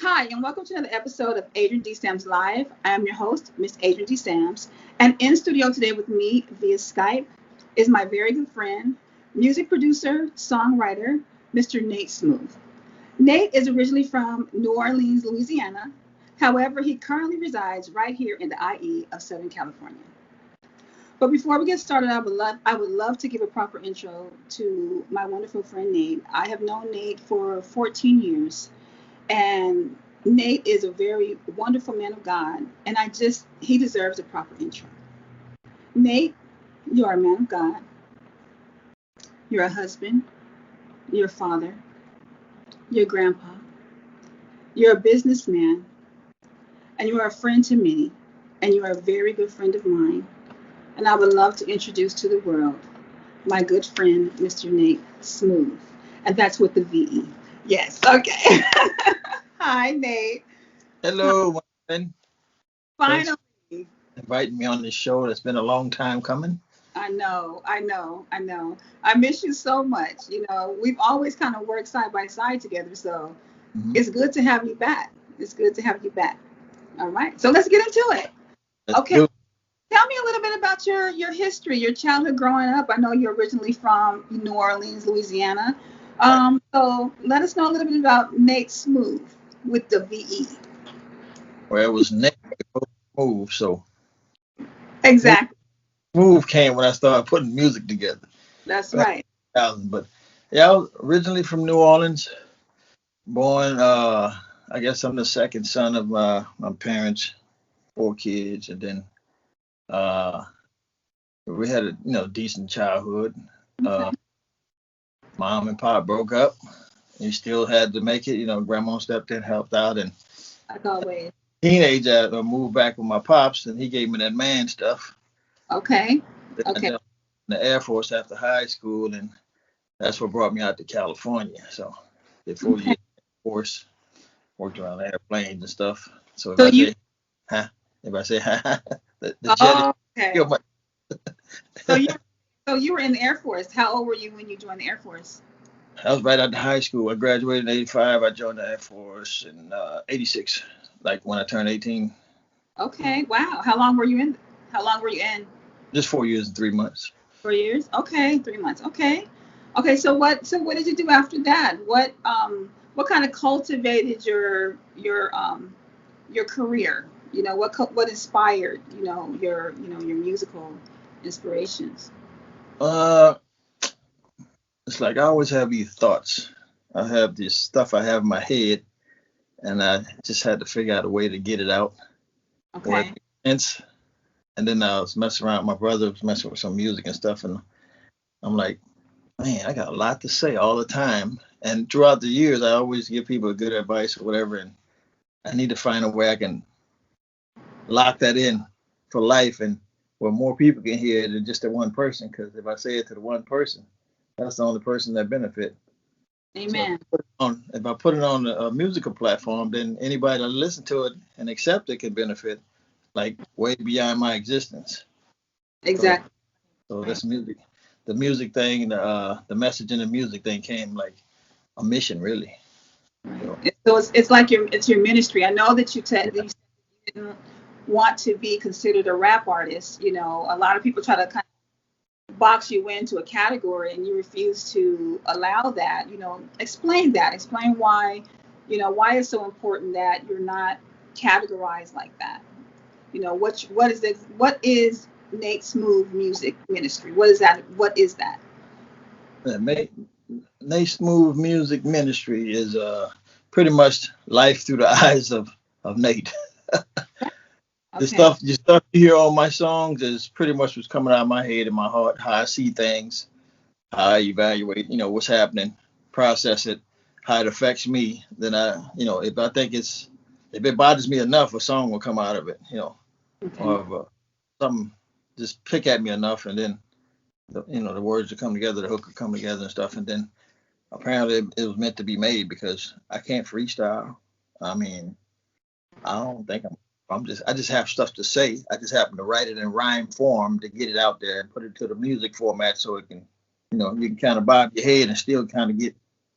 Hi, and welcome to another episode of Adrienne D. Sams Live. I am your host, Miss Adrienne D. Sams, and in studio today with me via Skype is my very good friend, music producer, songwriter, Mr. Nate Smoove. Nate is originally from New Orleans, Louisiana. However, he currently resides right here in the IE of Southern California. But before we get started, I would love to give a proper intro to my wonderful friend Nate. I have known Nate for 14 years. And Nate is a very wonderful man of God, and he deserves a proper intro. Nate, you are a man of God. You're a husband. You're a father. You're a grandpa. You're a businessman, and you are a friend to many, and you are a very good friend of mine. And I would love to introduce to the world my good friend, Mr. Nate Smoove. And that's with the VE. Yes, okay. Hi, Nate. Hello, my friend. Thanks Finally. for inviting me on this show. That's been a long time coming. I know. I miss you so much. We've always kind of worked side by side together, so Hmm. it's good to have you back. It's good to have you back. All right, so let's get into it. Let's Okay, do it. tell me a little bit about your history, your childhood growing up. I know you're originally from New Orleans, Louisiana. Right. So let us know a little bit about Nate Smoove with the VE. Where it was next before Smoove. So Smoove, Exactly. Smoove came when I started putting music together. That's Back right. in 2000. But yeah, I was originally from New Orleans. Born, I guess I'm the second son of my parents, four kids, and then uh, we had a decent childhood. Okay. Uh, Mom and pop broke up. You still had to make it. Grandma stepped in, helped out, and Like always. teenager, I moved back with my pops, and he gave me that man stuff. Okay. Then I Okay. jumped in the Air Force after high school, and that's what brought me out to California. So, did 4 years Okay. in the Air Force, worked around airplanes and stuff. So So you if I say, the jet is okay. still my. So you so you were in the Air Force. How old were you when you joined the Air Force? I was right out of high school. I graduated in '85. I joined the Air Force in '86, like when I turned 18. Okay. Wow. How long were you in? Just 4 years and 3 months. 4 years. Okay. 3 months. Okay. Okay. So what did you do after that? What kind of cultivated your career? What inspired your musical inspirations? Uh, it's like I always have these thoughts. I have this stuff I have in my head, and I just had to figure out a way to get it out where it Okay. makes sense. And then I was messing around. My brother was messing with some music and stuff, and I'm like, man, I got a lot to say all the time. And throughout the years, I always give people good advice or whatever, and I need to find a way I can lock that in for life, and where more people can hear it than just the one person. Because if I say it to the one person, that's the only person that benefit. So Amen. if I put it on a musical platform, then anybody that listen to it and accept it can benefit like way beyond my existence. So Exactly. so Right. this music, the music thing, the message in the music thing came like a mission really. Right. So So it's like it's your ministry. I know that yeah. you said you didn't want to be considered a rap artist. A lot of people try to kind of box you into a category, and you refuse to allow that. Explain that. Explain why it's so important that you're not categorized like that. What is Nate Smoove Music Ministry? What is that? What is that? The Nace Move Music Ministry is pretty much life through the eyes of Nate. Okay. The stuff you hear on my songs is pretty much what's coming out of my head and my heart, how I see things, how I evaluate, what's happening, process it, how it affects me. Then if it bothers me enough, a song will come out of it, Okay. or if, something just pick at me enough, and then the words will come together, the hook will come together and stuff, and then apparently it was meant to be made because I can't freestyle. I mean, I don't think I just have stuff to say. I just happen to write it in rhyme form to get it out there and put it to the music format so it can, you can kind of bob your head and still kind of get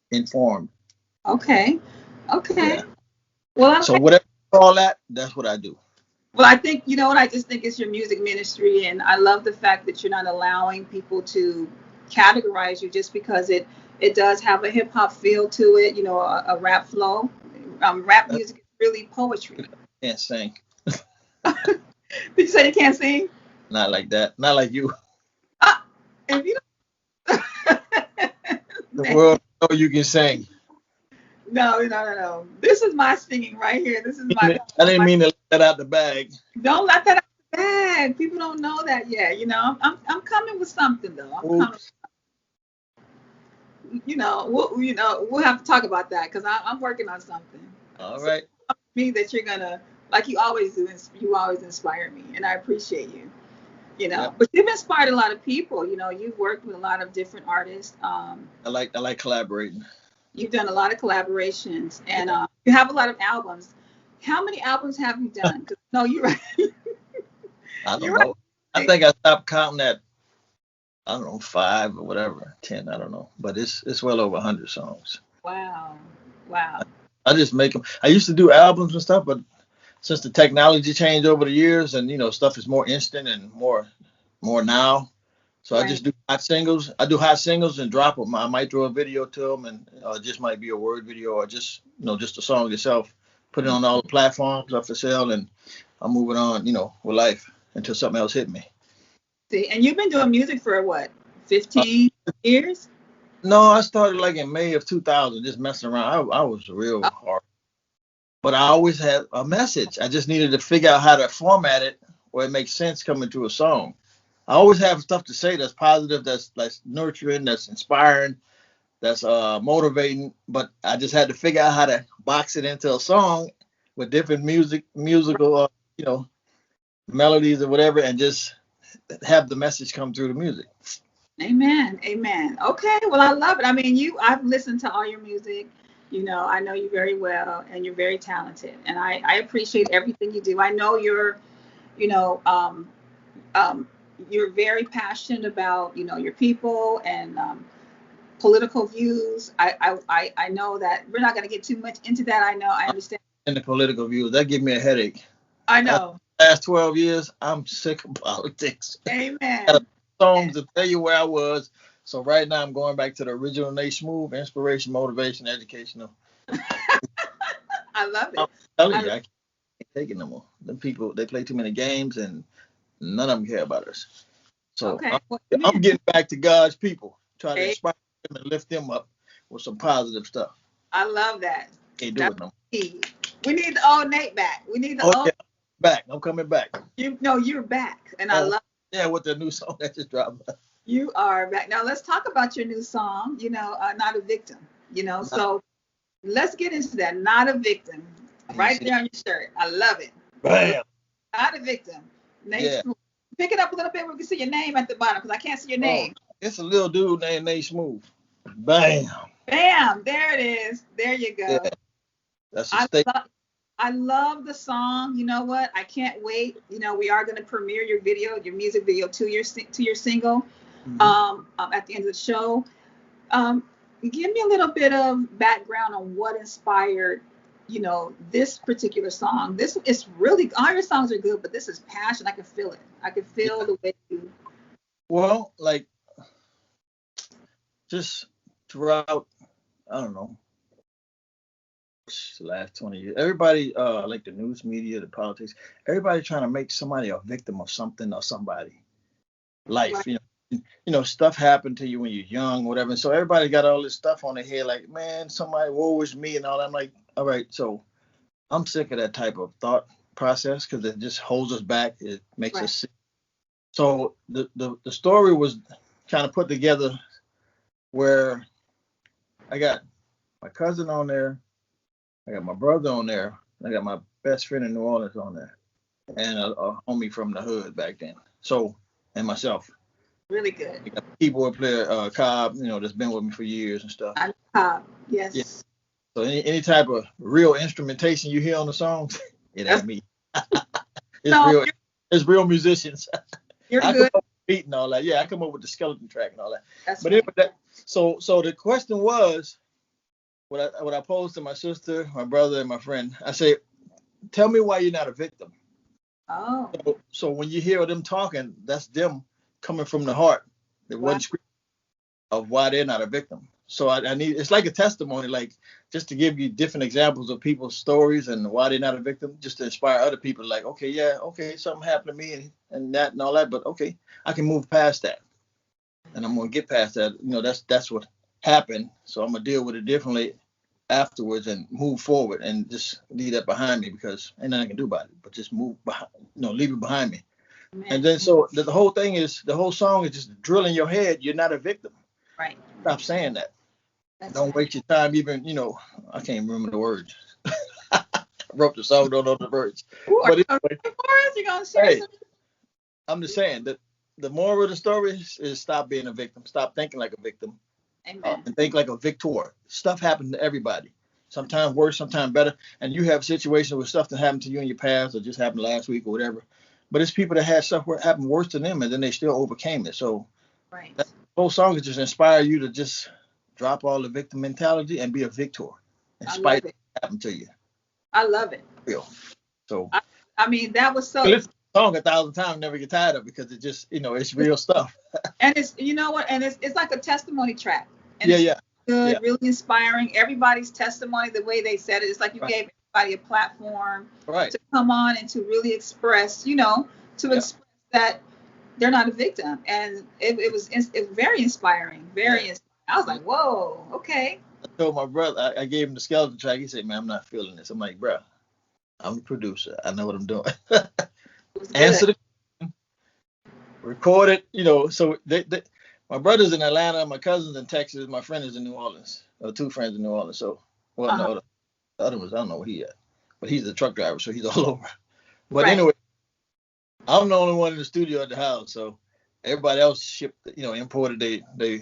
informed. Okay. Okay. Yeah. Well, So whatever you call that, that's what I do. well, I think, you know what, I just think it's your music ministry, and I love the fact that you're not allowing people to categorize you just because it does have a hip hop feel to it, you know, a rap flow. Rap I music is really poetry. can't sing. Did you say you can't sing? Not like that. Not like you. Ah, if you don't, The world know you can sing. no, no, no, no. This is my singing right here. This is my, I didn't mean to let that out the bag. don't let that out of the bag. People don't know that yet. You know, I'm coming with something though. I'm coming. Oops. You know, we'll have to talk about that because I'm working on something. All So right. me that you're gonna, like you always do. You always inspire me, and I appreciate you. You know, Yep. but you've inspired a lot of people. You know, you've worked with a lot of different artists. I like collaborating. You've done a lot of collaborations, and Yeah. you have a lot of albums. How many albums have you done? 'Cause, no, you're right. I don't You're know. I right. think I stopped counting at, I don't know, 5 or whatever, 10. I don't know, but it's well over 100 songs. Wow, wow. I just make them. I used to do albums and stuff, but since the technology changed over the years, and stuff is more instant and more now, so I Right. just do hot singles. I do hot singles and drop them. I might throw a video to them, and it just might be a word video or just just the song itself. Put it on all the platforms up for sale, and I'm moving on, with life until something else hit me. See, and you've been doing music for what, 15 years? No, I started like in May of 2000, just messing around. I was real Oh, hard, but I always had a message. I just needed to figure out how to format it where it makes sense coming to a song. I always have stuff to say that's positive, that's nurturing, that's inspiring, that's motivating. But I just had to figure out how to box it into a song with different musical, melodies or whatever, and just have the message come through the music. amen, amen. Okay, well, I love it. I mean, I've listened to all your music. You know, I know you very well, and you're very talented, and I appreciate everything you do. I know you know, um, you're very passionate about, your people and political views. I know that we're not going to get too much into that. I know, I understand. And the political views that give me a headache. I After know. the last 12 years, I'm sick of politics. Got Amen. songs to tell you where I was. So right now I'm going back to the original Nate Smoove, inspiration, motivation, educational. I love I'm it. telling I you, I can't take it no more. Them people, they play too many games and none of them care about us. So Okay. I'm, Well, I'm amen. getting back to God's people, try to Hey, inspire them and lift them up with some positive stuff. I love that. Can't do That's it no more. key. We need the old Nate back. We need the Oh old yeah, back. I'm coming back. you. No, you're back, and I Oh love yeah, with the new song that just dropped. you are back. Now let's talk about your new song. Not a victim. So let's get into that. Not a victim. Right Easy. there on your shirt. I love it. Bam. Not a victim. Nate Yeah. Smoove. Pick it up a little bit. We can see your name at the bottom because I can't see your Oh, name. it's a little dude named Nate Smoove. Bam. Bam. There it is. There you Yeah, go. that's a I state. love I love the song. You know what? I can't wait. We are going to premiere your video, your music video to your single Mhm. at the end of the show. Um, Give me a little bit of background on what inspired, this particular song. This is really, all your songs are good, but this is passion. I can feel it. I can feel Yeah. the way you. Well, like just throughout, I don't know, the last 20 years, everybody, like the news media, the politics, everybody trying to make somebody a victim of something or somebody. Right, Life, stuff happened to you when you're young, whatever. And so everybody got all this stuff on their head, like, man, somebody woe is me and all that. I'm like, all right, so I'm sick of that type of thought process because it just holds us back. It makes right. us sick. So the story was kind of put together where I got my cousin on there, I got my brother on there, I got my best friend in New Orleans on there, and a homie from the hood back then. So, and myself. Really good. I got a keyboard player, Cobb, that's been with me for years and stuff. I know. Yeah. Yes. So any type of real instrumentation you hear on the songs, it That's ain't me. It's no, real. It's real musicians. you're I come good. up with the beat and all that. Yeah, I come up with the skeleton track and all that. That's But right. anyway, so the question was, what I pose to my sister, my brother, and my friend, I say, tell me why you're not a victim. Oh, So when you hear them talking, that's them coming from the heart. They wow. wasn't scripted of why they're not a victim. So I need, it's like a testimony, like just to give you different examples of people's stories and why they're not a victim, just to inspire other people. Like, okay, yeah, okay, something happened to me and that and all that, but okay, I can move past that, and I'm gonna get past that. That's what happened. So I'm gonna deal with it differently afterwards and move forward and just leave that behind me because ain't nothing I can do about it. But just move behind, leave it behind me. And Man. then so the whole thing is the whole song is just drill in your head. You're not a victim. Right. Stop saying that. That's Don't right. waste your time. Even I can't remember the words. I wrote the song, don't know the words. Ooh, are But you gonna anyway, sing for us? You gonna share hey, some? I'm just saying that the moral of the story is stop being a victim. Stop thinking like a victim Amen. and think like a victor. Stuff happens to everybody. Sometimes worse, sometimes better. And you have situations where stuff that happened to you in your past or just happened last week or whatever. But it's people that had stuff happen worse than them and then they still overcame it. So Right. that whole song is just inspire you to just drop all the victim mentality and be a victor in I spite love of it. what happened to you. I love it. Real. So I, I mean, that was I so, listen to the song 1,000 times, never get tired of it because it just, it's real stuff. and it's, you know what, and it's like a testimony track, and Yeah, it's yeah, yeah. good, really inspiring. Everybody's testimony, the way they said it, it's like you Right, gave everybody a platform right. to come on and to really express, to Yeah, express that they're not a victim, and it was very inspiring, yeah. very inspiring. I was And like, whoa, okay, I told my brother, I gave him the skeleton track. He said, man, I'm not feeling this. I'm like, bro, I'm the producer. I know what I'm doing. it was good. Answer the record it, so my brother's in Atlanta, my cousin's in Texas, my friend is in New Orleans. Two friends in New Orleans. So, well, Uh-huh. no, the other ones, I don't know where he at. But he's a truck driver, so he's all over. But Right. anyway, I'm the only one in the studio at the house. So everybody else shipped, imported they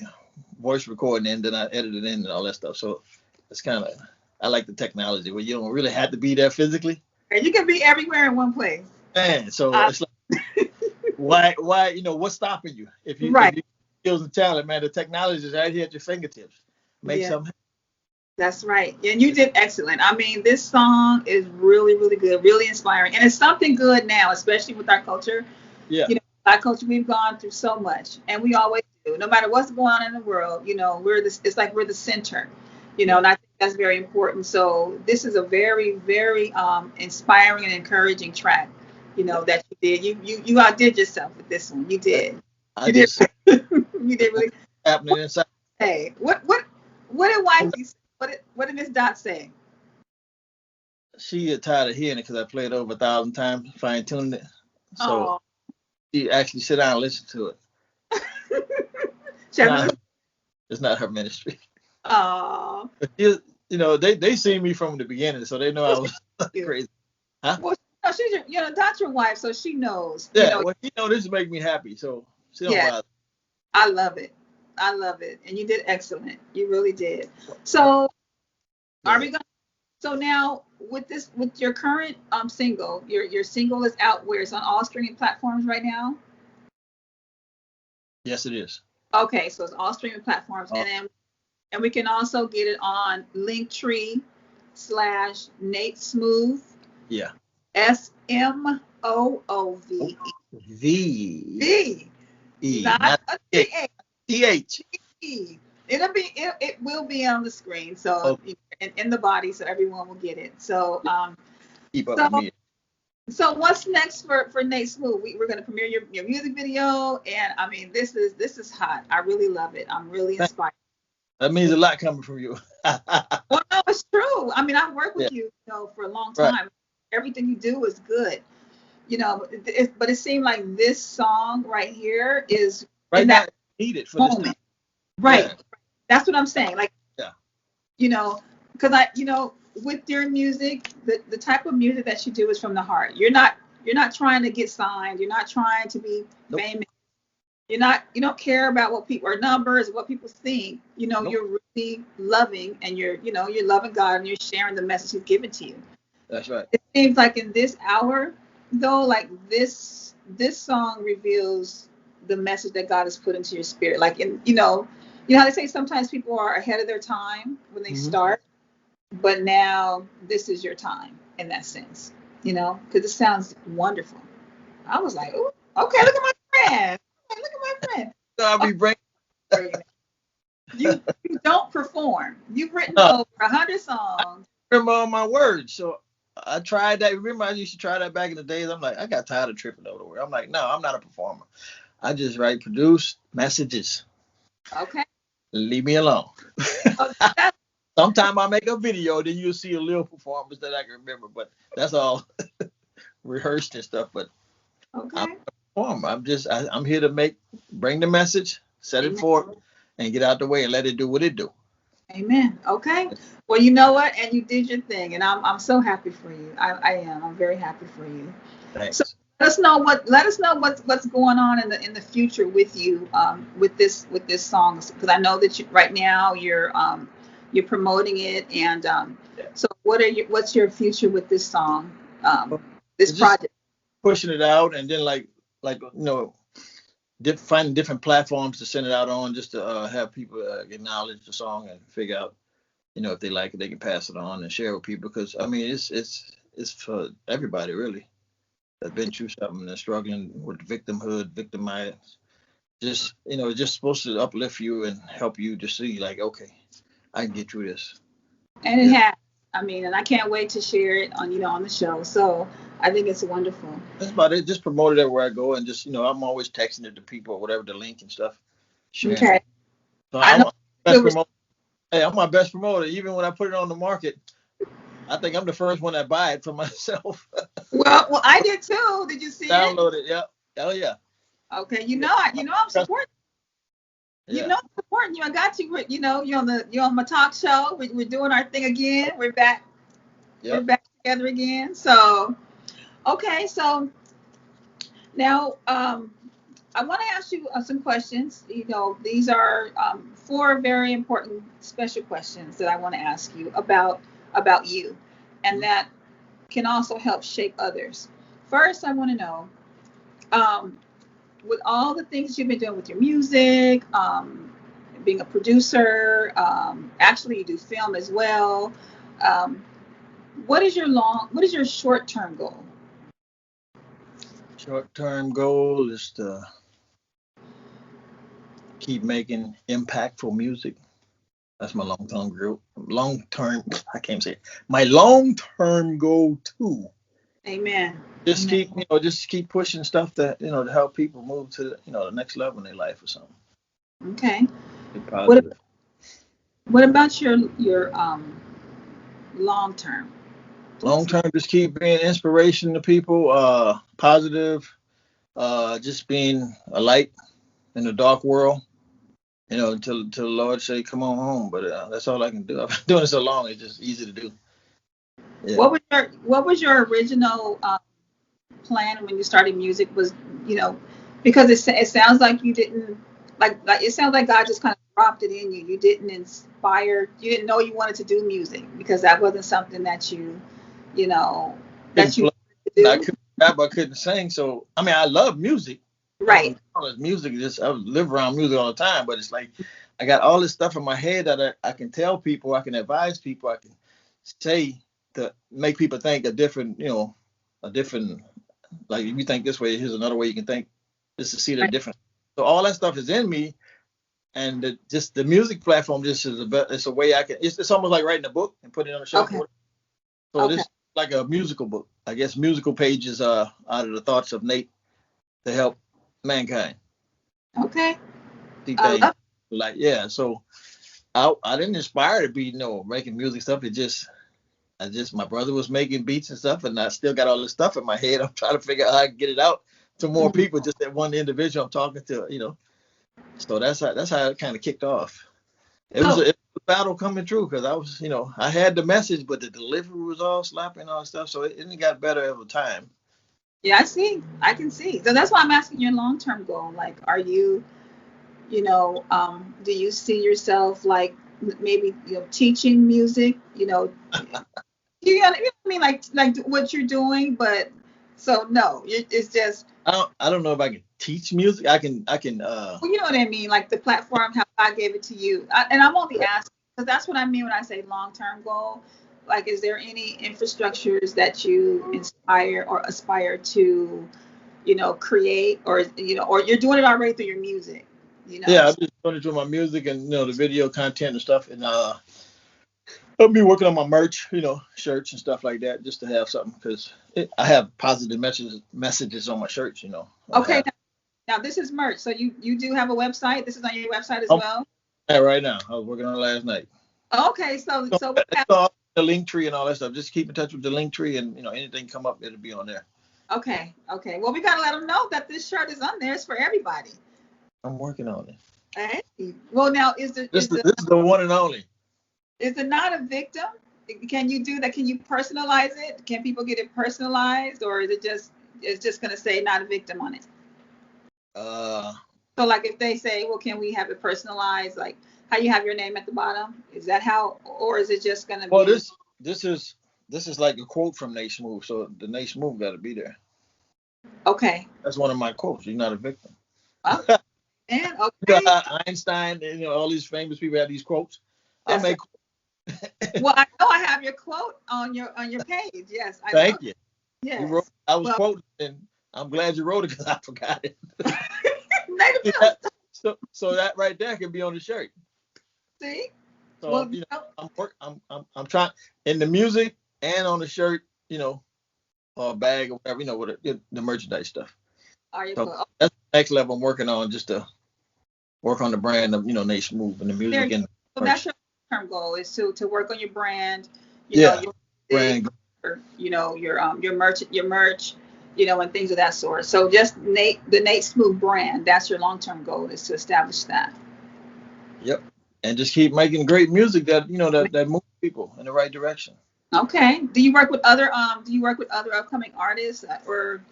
voice recording in, then I edited in and all that stuff. So it's kind of, I like the technology where you don't really have to be there physically. And you can be everywhere in one place. Man, so Uh, it's like, why, what's stopping you? If right. you skills and talent, man, the technology is right here at your fingertips. Make Yeah. something. That's right. And you did excellent. I mean, this song is really, really good, really inspiring. And it's something good now, especially with our culture. Yeah, Our culture, we've gone through so much, and we always do. No matter what's going on in the world, it's like we're the center, yeah. and I think that's very important. So this is a very, very inspiring and encouraging track, that you did. You outdid yourself with this one. You did. I You did. just You did really. happening inside. Hey, what did wifey say? What did Miss Dot say? She get tired of hearing it because I played it over 1,000 times, fine tuned it. So Oh, she actually sit down and listen to it. It's not Chevy. her, it's not her ministry. Oh, But they see me from the beginning, so they know I well, was you. crazy. Huh? Well, she's Dot's your wife, so she knows. Yeah, well, this make me happy, so she don't Yeah, bother. I love it. I love it, and you did excellent. You really did. So, Go are we ahead. going? So now, with your current single, your single is out where it's on all streaming platforms right now. Yes, it is. Okay, so it's all streaming platforms, Uh, and we can also get it on Linktree/Nate Smoove, yeah. Smoove, V E, not not a T H. TH. It will be on the screen, so Oh, in the body, so everyone will get it. So keep up so with me. so what's next for Nate Smoove? We're gonna premiere your music video, and I mean this is hot. I really love it. I'm really inspired. That means a lot coming from you. Well, no, it's true. I mean, I've worked Yeah, with you, for a long right. time. Everything you do is good, but it seemed like this song right here is Right in now, that it's needed for this time. moment. Right. Yeah, That's what I'm saying. Like, yeah. because with your music, the type of music that you do is from the heart. You're not trying to get signed. You're not trying to be Nope, famous. You don't care about what people or numbers, what people think. nope. You're really loving, and you're loving God, and you're sharing the message He's given to you. That's right. It seems like in this hour, though, like this song reveals the message that God has put into your spirit. Like, how they say sometimes people are ahead of their time when they Hmm. start. but now this is your time in that sense, because it sounds wonderful. I was like, "Ooh, okay, look at my friend. Look at my friend." So I'll be Okay, bringing. for you. You don't perform. You've written I over 100 songs. remember all my words. So I tried that. Remember, I used to try that back in the days. I'm like, I got tired of tripping over the word. I'm like, no, I'm not a performer. I just write, produce messages. Okay. Leave me alone. So that's Sometime I make a video, then you'll see a little performance that I can remember, but that's all rehearsed and stuff. But I'm okay. a performer. I'm here to bring the message, set it Amen. forth, and get out the way and let it do what it do. Amen. Okay. Well, you know what? And you did your thing, and I'm so happy for you. I am. I'm very happy for you. So Thanks. let us know what's going on in the future with you, with this song, because I know that right now you're promoting it, and Yeah. so what's your future with this song, this It's just project? pushing it out, and then finding different platforms to send it out on, just to have people acknowledge the song and figure out, if they like it, they can pass it on and share it with people. Because I mean, it's for everybody really that's been through something and struggling with victimhood, victimized. Just it's just supposed to uplift you and help you to see like, okay, I can get through this. And it Yeah, has. I mean, and I can't wait to share it on the show. So I think it's wonderful. that's about it. Just promote it everywhere I go, and just I'm always texting it to people or whatever, the link and stuff, sharing Okay. it. So I I'm know. my best promoter. Hey, I'm my best promoter. Even when I put it on the market, I think I'm the first one that buy it for myself. Well, I did too. Did you see it? Download it. Yeah. Oh yeah. Okay. Yeah. I'm supporting. Yeah. I'm supporting you. I got you. You're on my talk show. We're doing our thing again. We're back. We're Yep. back together again. So okay. So now I want to ask you some questions. These are four very important special questions that I want to ask you about you, and that can also help shape others. First, I want to know, um, with all the things you've been doing with your music, being a producer, actually you do film as well. Um, what is your short term goal? Short term goal is to keep making impactful music. That's my long term goal. Long term, I can't say it. My long term goal too. Amen. Just Amen. keep pushing stuff that to help people move to the next level in their life or something. Okay. Be What positive. what about your long term? Long term, just keep being inspiration to people. Positive. Just being a light in the dark world. Until the Lord say, "Come on home." But that's all I can do. I've been doing it so long; it's just easy to do. Yeah. What was your original plan when you started music? Was you know because it sounds like you didn't like it sounds like God just kind of dropped it in you. You didn't inspire. You didn't know you wanted to do music because that wasn't something that you know Couldn't that you play. wanted to I do. couldn't rap. I couldn't sing. So I mean, I love music. Don't get Right. me wrong, it's music. I live around music all the time. But it's like I got all this stuff in my head that I can tell people. I can advise people. I can say to make people think a different. Like if you think this way, here's another way you can think. Just to see the Right. different. So all that stuff is in me, and just the music platform just is it's a way I can. It's almost like writing a book and putting it on the shelf. Okay. So this Okay. is like a musical book. I guess musical pages out of the thoughts of Nate to help mankind Okay. see I things love. like, yeah. So I didn't aspire to be making music stuff. I just my brother was making beats and stuff, and I still got all this stuff in my head. I'm trying to figure out how I can get it out to more Mhm. people. Just that one individual I'm talking to. So that's how it kind of kicked off. So It was a battle coming through because I was, I had the message, but the delivery was all sloppy and all that stuff. So it got better over time. yeah, I see. I can see. So that's why I'm asking your long term goal. Like, are you do you see yourself like maybe teaching music? You know what I mean? Like what you're doing, but so no, it's just I don't know if I can teach music. I can well, you know what I mean. Like the platform, how God gave it to you, and I'm only asking that's what I mean when I say long-term goal. Like, is there any infrastructures that you inspire or aspire to, create, or or you're doing it already through your music, Yeah, I'm just doing it through my music and the video content and stuff, and I'll be working on my merch, shirts and stuff like that, just to have something because I have positive messages on my shirts. Okay, now this is merch. So you do have a website. This is on your website as I'm well. right now. I was working on it last night. Okay, so we have, all the link tree and all that stuff. Just keep in touch with the link tree, and anything come up, it'll be on there. okay. Well, we gotta let them know that this shirt is on there. It's for everybody. I'm working on it. Hey. Well, now This is the one and only. Is it not a victim? Can you do that? Can you personalize it? Can people get it personalized, or is it's just gonna say not a victim on it? So like if they say, well, can we have it personalized, like how you have your name at the bottom? Is that how, or is it just gonna be? Well, this is like a quote from Nate Smoove, so the Nate Smoove got to be there. Okay. That's one of my quotes. You're not a victim. Oh, and okay. Einstein, and all these famous people have these quotes. Well, I know I have your quote on your page. Yes, I know. Thank you. Yes. I was quoting, and I'm glad you wrote it because I forgot it. So that right there can be on the shirt. See? So I'm trying in the music and on the shirt, or a bag or whatever, the merchandise stuff. Are you so cool? That's the next level I'm working on, just to work on the brand of Nate Smoove and the music and. So that's your term goal, is to work on your brand. Your brand. Your merch, and things of that sort. So just the Nate Smoove brand. That's your long-term goal, is to establish that. Yep, and just keep making great music that that moves people in the right direction. Okay. Do you work with other upcoming artists, or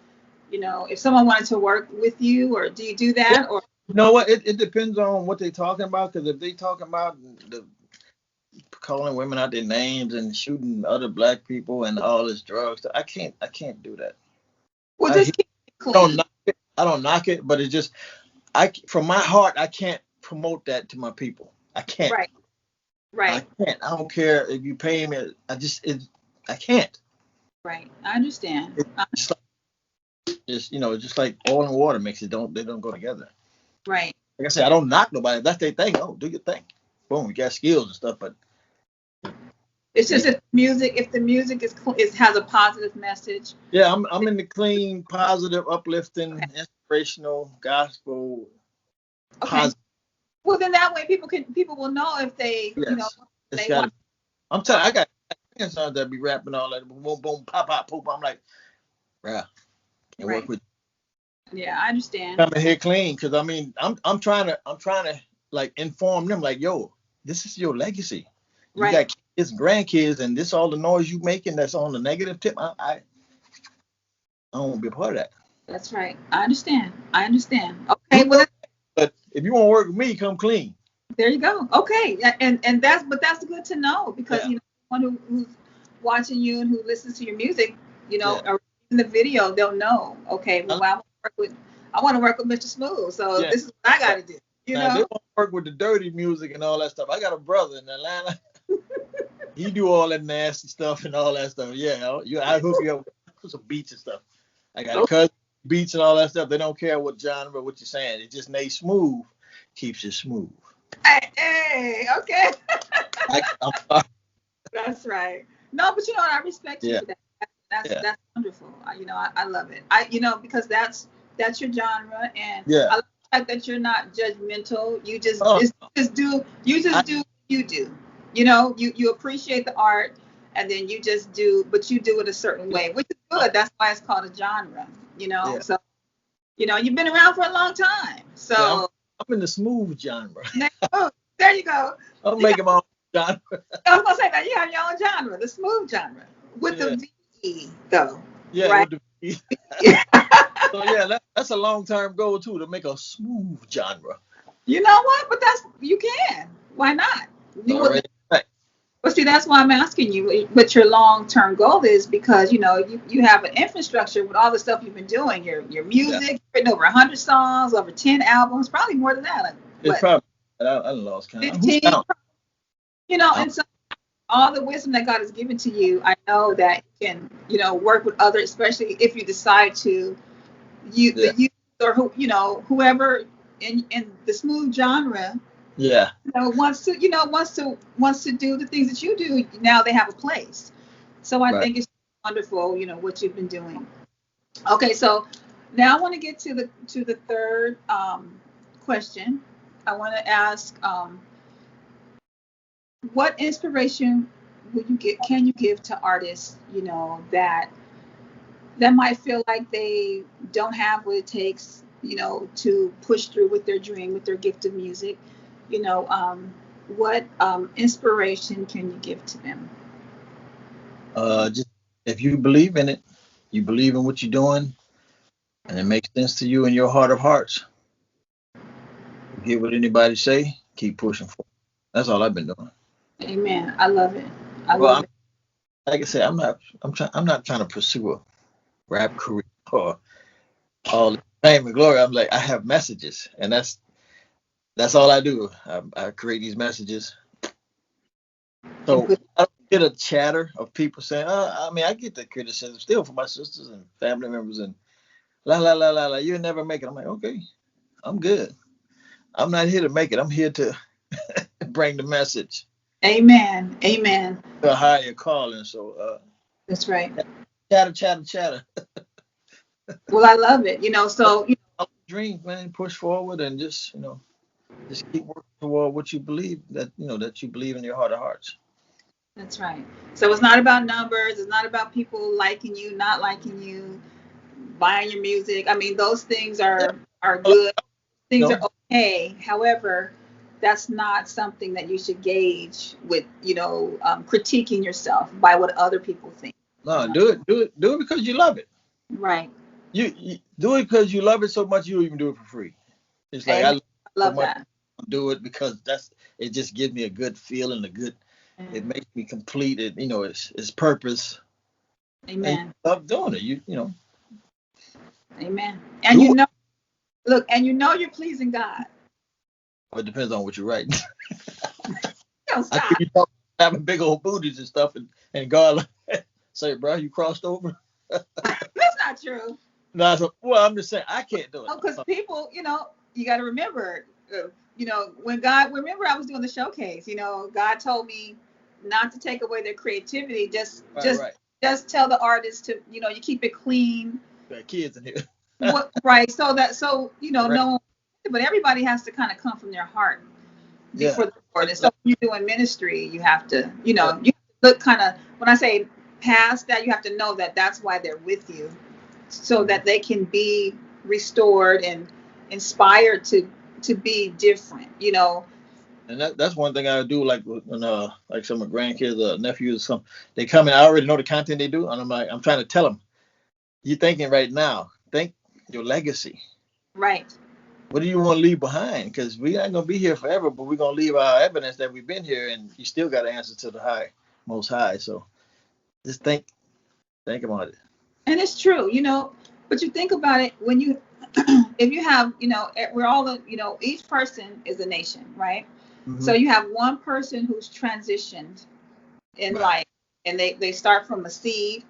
if someone wanted to work with you, or do you do that? Or you know what? It depends on what they're talking about, because if they talking about calling women out their names and shooting other black people and all this drugs, I can't do that. Well, just keep it clean. I don't knock it, but it's just from my heart, I can't promote that to my people. I can't. Right. I can't. I don't care if you pay me. I can't. Right. I understand. Just like oil and water they don't go together. Right. Like I said, I don't knock nobody. If that's their thing. Oh, do your thing. Boom, you got skills and stuff, but it's just if the music has a positive message. Yeah, I'm in the clean, positive, uplifting, inspirational, gospel. Okay. Positive. Well, then that way people will know if they they want. I'm telling you, I got songs that be rapping all that boom boom pop pop poop. I'm like, bruh, can't work with. Yeah, I understand. Coming here clean, because I'm trying to like inform them, like, yo, this is your legacy. You got kids, grandkids, and this all the noise you making that's on the negative tip. I don't want to be a part of that. That's right. I understand. Okay, well, but if you want to work with me, come clean. There you go. Okay, and that's good to know, because someone who's watching you and who listens to your music, or in the video, they'll know. Okay, well, I want to work with Mr. Smoove, so this is what I got to do. They want to work with the dirty music and all that stuff. I got a brother in Atlanta. He do all that nasty stuff and all that stuff. Yeah, I hook you up with some beats and stuff. I got a cousin, beats and all that stuff. They don't care what genre, what you're saying. It's just Nate Smoove keeps it smooth. Hey, okay. I'm sorry. That's right. No, but I respect you for that. That's wonderful. I love it. Because that's your genre, and I like the fact that you're not judgmental. You just do what you do. You appreciate the art, and then you just do, but you do it a certain way, which is good. That's why it's called a genre. So you've been around for a long time. So I'm in the smooth genre. There you go. I'm making my own genre. I was gonna say that you have your own genre, the smooth genre, with the V though. Yeah, right? With the V. So that's a long-term goal too, to make a smooth genre. You know what? But you can. Why not? Well, see, that's why I'm asking you what your long-term goal is, because you have an infrastructure with all the stuff you've been doing. Your music, you've written over 100 songs, over 10 albums, probably more than that. It's probably. I lost count. 15. And so all the wisdom that God has given to you, I know that you can, work with others, especially if you decide to, Yeah. the youth or whoever in the smooth genre, Yeah. wants to do the things that you do. Now they have a place. So I Right. think it's wonderful, what you've been doing. Okay, so now I want to get to the third question. I want to ask, what inspiration can you give to artists, that might feel like they don't have what it takes, to push through with their dream, with their gift of music. What inspiration can you give to them? Just if you believe in it, you believe in what you're doing, and it makes sense to you in your heart of hearts. Forget what anybody say. Keep pushing forward. That's all I've been doing. Amen. I love it. I Well, love it. like I said, I'm not trying to pursue a rap career or all the fame and glory. I'm like, I have messages, and that's all I do. I create these messages. And So put I don't get a chatter of people saying, I mean, I get the criticism still from my sisters and family members and la la la la la. You'll never make it. I'm like, okay, I'm good. I'm not here to make it. I'm here to bring the message Amen. Amen. to a higher calling. So That's right. chatter, chatter, chatter. Well, I love it. So Dream, man. Push forward and just just keep working toward what you believe that you believe in your heart of hearts. that's right. So it's not about numbers. It's not about people liking you, not liking you, buying your music. I mean, those things Yeah, are well, good. Things are no, okay. However, that's not something that you should gauge with, critiquing yourself by what other people think. no, do it because you love it. Right. You do it because you love it so much you'll even do it for free. It's like I Amen. love I it so love much that. I do it because it just gives me a good feeling, it makes me complete it, it's purpose. And Amen. you love doing it. You Amen. And do it. look, and you're pleasing God. But it depends on what you're writing. Don't I hear stop. you talk having big old booties and stuff and God say, bro, you crossed over. That's not true. No, well, I'm just saying I can't do it. Oh, because people, you got to remember, when God, remember I was doing the showcase, God told me not to take away their creativity, just, Right, just, right. just tell the artist to, you keep it clean. Got kids in here. What, right. Right. No, but everybody has to kind of come from their heart Yeah. before the Lord. But And so when you're doing ministry, you have to, yeah. you look kind of, when I say past that, you have to know that that's why they're with you, so Mhm. that they can be restored and inspired to be different. And that's one thing I do, like when like some of my grandkids or nephews, they come in, I already know the content they do, and I'm trying to tell them, you're thinking right now, think your legacy. Right. What do you want to leave behind? Because we ain't gonna be here forever, but we're gonna leave our evidence that we've been here, and you still got to answer to the most high. So just think about it. And it's true. But you think about it when you if you have, we're all each person is a nation, right? So Hmm. you have one person who's transitioned in Right. life, and they start from a seed,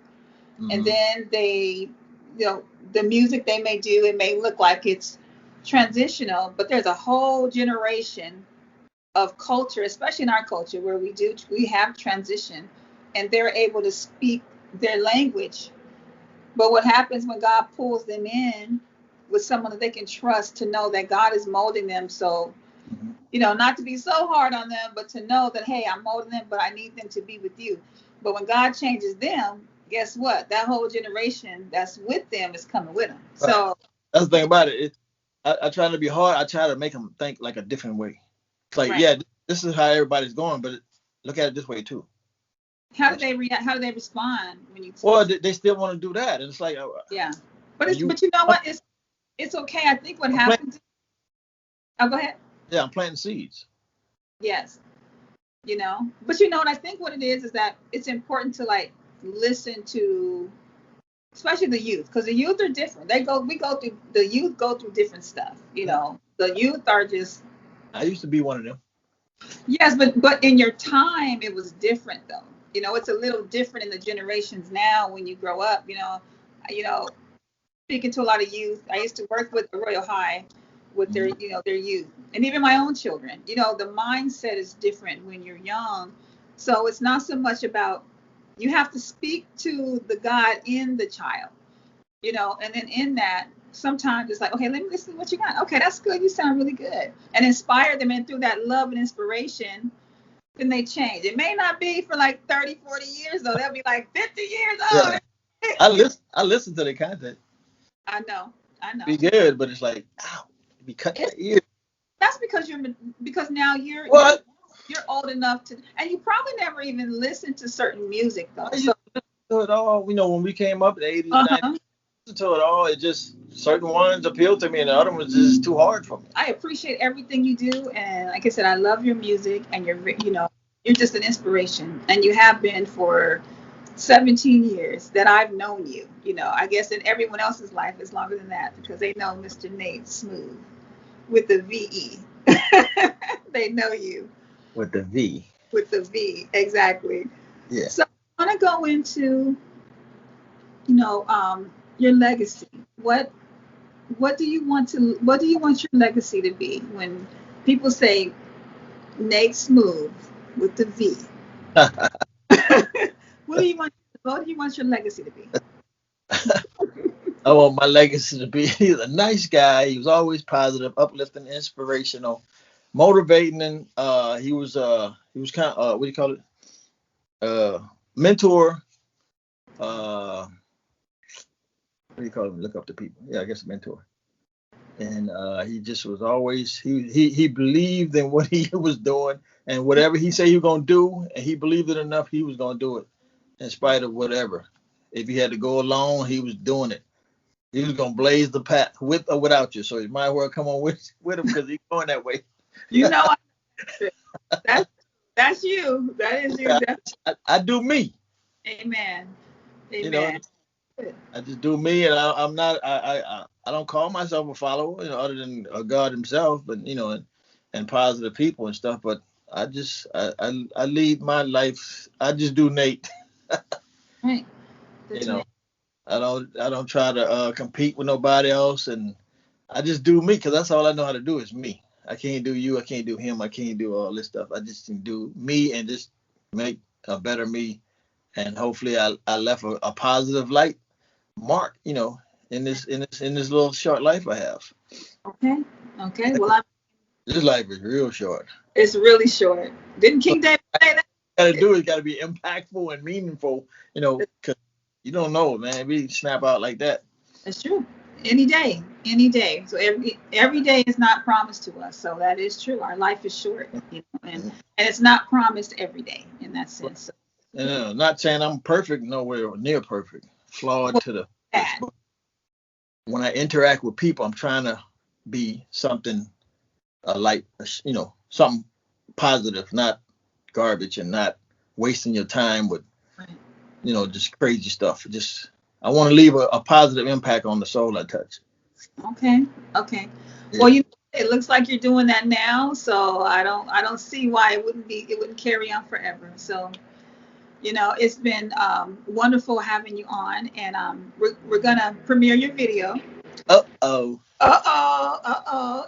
and Hmm. then the music they may do, it may look like it's transitional, but there's a whole generation of culture, especially in our culture, where we have transition, and they're able to speak their language. But what happens when God pulls them in with someone that they can trust, to know that God is molding them? So, Hmm. not to be so hard on them, but to know that, hey, I'm molding them, but I need them to be with you. But when God changes them, guess what? That whole generation that's with them is coming with them. Right. So, That's the thing about it. I try to be hard. I try to make them think like a different way. It's like, right. yeah, this is how everybody's going, but look at it this way too. How do they react? How do they respond when you? Well, they still want to do that, and it's like, Yeah. But when it's you, but you know what? It's okay. I think what I'm planting, happens. Oh, go ahead. yeah, I'm planting seeds. Yes. But what I think what it is that it's important to, like, listen to, especially the youth, because the youth are different. The youth go through different stuff. Yeah. The youth are just I used to be one of them. Yes, but in your time it was different though. It's a little different in the generations now when you grow up. You know, speaking to a lot of youth. I used to work with the Royal High with their Mhm. their youth, and even my own children. The mindset is different when you're young, so it's not so much about you have to speak to the God in the child, and then in that sometimes it's like, okay, let me listen to what you got. Okay, that's good. You sound really good, and inspire them, and through that love and inspiration, then they change. It may not be for like 30, 40 years though. They'll be like 50 years old. Yeah, I listen to the content. I know. I Be know. good, but it's like, ow, be cut my It's ear. That's because now you're What? you're old enough to, and you probably never even listened to certain music I though. used So, to listen to it all. When we came up in the 80s, 90s, uh-huh. listen to it all. It just certain ones appealed to me, and the other ones just too hard for me. I appreciate everything you do, and like I said, I love your music, and you're just an inspiration, and you have been for 17 years that I've known you. I guess in everyone else's life is longer than that because they know Mr. Nate Smoove with the VE. They know you With the V. with the V, exactly. Yeah. So I want to go into, your legacy. What do you want your legacy to be when people say Nate Smoove with the V? What do you want your legacy to be? I want my legacy to be he's a nice guy. He was always positive, uplifting, inspirational, motivating, and he was kind of what do you call it? Mentor. What do you call him? Look up to people. Yeah, I guess a mentor. And he just was always he believed in what he was doing, and whatever he said he was gonna do, and he believed it enough, he was gonna do it in spite of whatever. If he had to go alone, he was doing it. He was gonna blaze the path with or without you. So you might as well come on with him because he's going that way. You know, that's that's you. That is you. I do me. Amen. You know, Amen. I just do me, and I'm not. I don't call myself a follower, other than God Himself, but and positive people and stuff. But I lead my life. I just do Nate. Right. You That's know, right. I don't try to compete with nobody else, and I just do me because that's all I know how to do is me. I can't do you. I can't do him. I can't do all this stuff. I just can do me and just make a better me. And hopefully, I left a positive light mark, in this little short life I have. Okay. Okay. Well, This life is real short. it's really short. Didn't So King David say that? what you gotta do is gotta be impactful and meaningful, because you don't know, man. We snap out like that. That's true. Any day, any day. So every day is not promised to us. So that is true. Our life is short, and it's not promised every day in that sense. So, And not saying I'm perfect, nowhere near perfect, flawed well, to the. that. But when I interact with people, I'm trying to be something like, something positive, not garbage, and not wasting your time with Right. just crazy stuff. I want to leave a positive impact on the soul I touch. Okay. Okay. Well, Yeah. it looks like you're doing that now. So I don't see why it wouldn't carry on forever. So it's been wonderful having you on, and we're gonna premiere your video. Uh-oh. Uh-oh.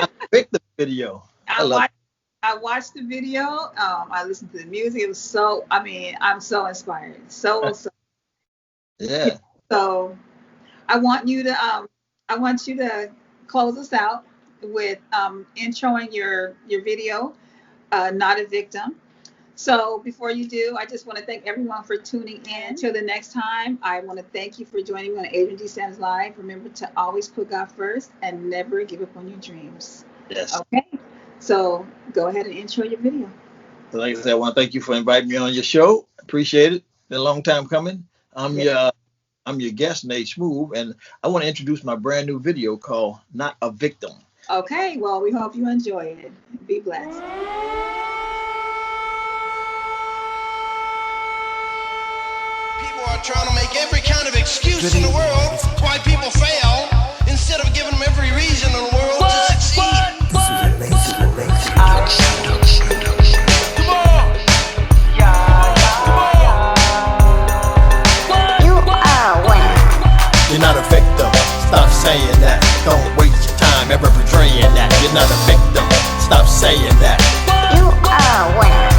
I picked the video. I I love watched I watched the video. I listened to the music. It was so. I mean, I'm so inspired. it. So. Yeah. So I want you to close us out with introing your video, Not a Victim. So before you do, I just want to thank everyone for tuning in. Until the next time, I want to thank you for joining me on Adrienne D. Sands Live. Remember to always put God first and never give up on your dreams. Yes. Okay? So go ahead and intro your video. So like I said, I want to thank you for inviting me on your show. Appreciate it. Been a long time coming. I'm Yeah. your I'm your guest, Nate Smoove, and I want to introduce my brand new video called Not a Victim. Okay, well, we hope you enjoy it. Be blessed. People are trying to make every kind of excuse in the world why people fail instead of giving them every reason in the world to succeed. This is a lazy action. not a victim. Stop saying that. Don't waste your time ever portraying that. You're not a victim. Stop saying that. You are a winner.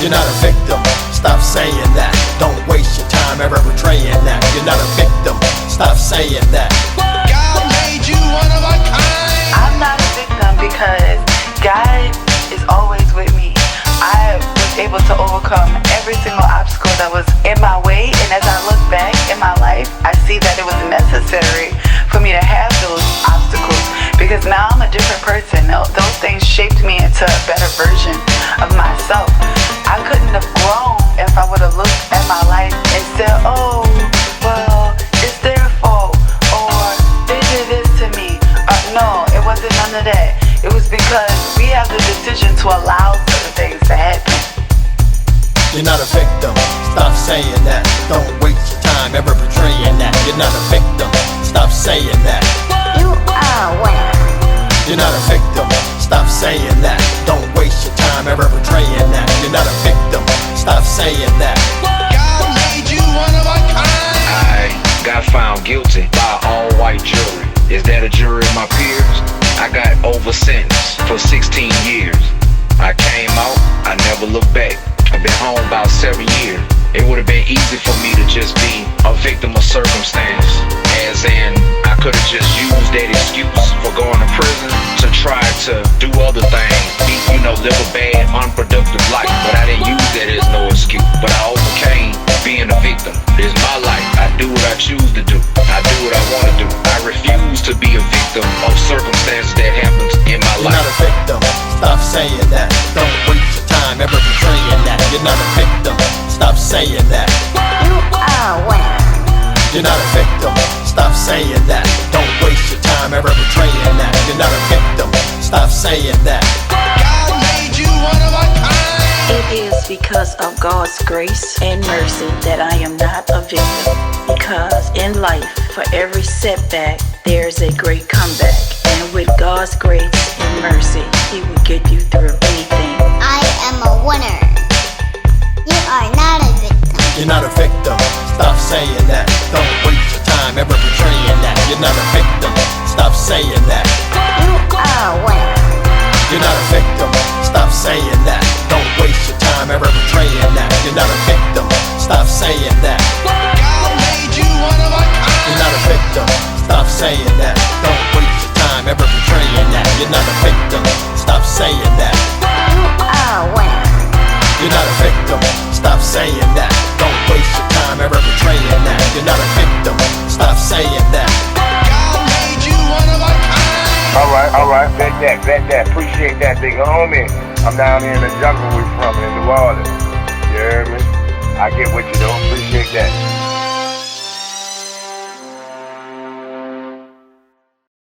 You're not a victim. Stop saying that. Don't waste your time ever portraying that. You're not a victim. Stop saying that. God made you one of a kind. I'm not a victim because God is always with me. I was able to overcome every single obstacle that was in my way, and as I look back in my life, I see that it was necessary for me to have those obstacles because now I'm a different person. Those things shaped me into a better version of myself. I couldn't have grown if I would have looked at my life and said, oh, well, it's their fault, or they did this to me. No, it wasn't none of that. It was because we have the decision to allow certain things to happen. You're not a victim. Stop saying that. Don't waste your time ever portraying that. You're not a victim. Stop saying that. You are a winner. You're not a victim. Stop saying that. Don't waste your time ever portraying that. You're not a victim. Stop saying that. God made you one of a kind. I got found guilty by all white jury. Is that a jury of my peers? I got over sentenced for 16 years. I came out, I never looked back. I've been home about 7 years. It would have been easy for me to just be a victim of circumstance. As in, I could have just used that excuse for going to prison to try to do other things. Live a bad, unproductive life. But I didn't use that as no excuse. But I overcame being a victim. It's my life. I do what I choose to do. I do what I want to do. I refuse to be a victim of circumstances that happens in my You're life. not a victim. Stop saying that. Don't waste your time ever portraying that. You're not a victim. Stop saying that. You are a winner. You're not a victim. Stop saying that. Don't waste your time ever portraying that. You're not a victim. Stop saying that. God made you one of a kind. It is because of God's grace and mercy that I am not a victim. Because in life, for every setback, there's a great comeback. And with God's grace and mercy, He will get you through anything. I am a winner. You are not a victim. You're not a victim. Stop saying that. Don't waste your time ever portraying that. You're not a victim. Stop saying that. You are a winner. You're not a victim. Stop saying that. Don't waste your time ever portraying that. You're not a victim. Stop saying that. God made you one of a kind. You're not a victim. Stop saying that. Don't waste your time ever portraying that. You're not a victim. Stop saying that. You are a winner. You're not a victim. Stop saying that. Don't waste your time ever portraying that. You're not a victim. Stop saying that. God made you one of a kind. Alright, bet that. Appreciate that, big homie. I'm down here in the jungle we from in New Orleans. You hear me? I get what you do. Appreciate that.